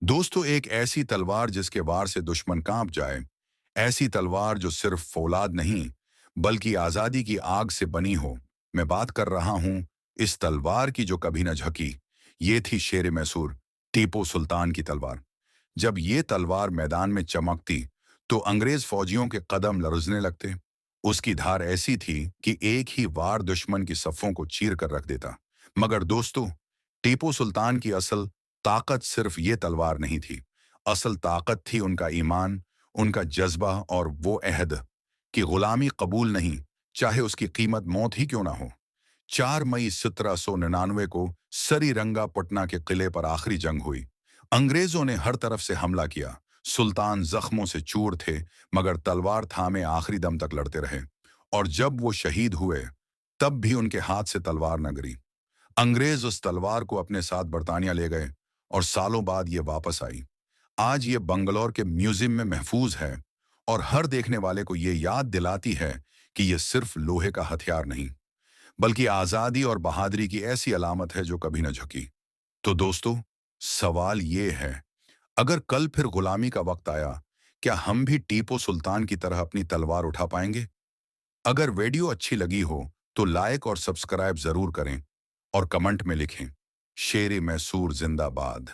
दोस्तों, एक ऐसी तलवार जिसके वार से दुश्मन कांप जाए। ऐसी तलवार जो सिर्फ फौलाद नहीं बल्कि आजादी की आग से बनी हो। मैं बात कर रहा हूं इस तलवार की जो कभी न झुकी। ये थी शेर मैसूर, टीपू सुल्तान की तलवार। जब ये तलवार मैदान में चमकती तो अंग्रेज फौजियों के कदम लरजने लगते। उसकी धार ऐसी थी कि एक ही वार दुश्मन की सफ़ों को चीर कर रख देता। मगर दोस्तों, टीपू सुल्तान की असल ताकत सिर्फ ये तलवार नहीं थी। असल ताकत थी उनका ईमान, उनका जज्बा और वो अहद कि गुलामी कबूल नहीं, चाहे उसकी कीमत मौत ही क्यों ना हो। 4 मई 1799 को सरीरंगा पटना के किले पर आखिरी जंग हुई। अंग्रेजों ने हर तरफ से हमला किया। सुल्तान जख्मों से चूर थे, मगर तलवार थामे आखिरी दम तक लड़ते रहे। और जब वो शहीद हुए, तब भी उनके हाथ से तलवार न गिरी। अंग्रेज उस तलवार को अपने साथ बर्तानिया ले गए और सालों बाद ये वापस आई। आज ये बंगलौर के म्यूजियम में महफूज है और हर देखने वाले को ये याद दिलाती है कि ये सिर्फ लोहे का हथियार नहीं, बल्कि आजादी और बहादुरी की ऐसी अलामत है जो कभी न झुकी। तो दोस्तों, सवाल ये है, अगर कल फिर गुलामी का वक्त आया, क्या हम भी टीपू सुल्तान की तरह अपनी तलवार उठा पाएंगे? अगर वीडियो अच्छी लगी हो तो लाइक और सब्सक्राइब जरूर करें और कमेंट में लिखें, शेर मैसूर जिंदाबाद।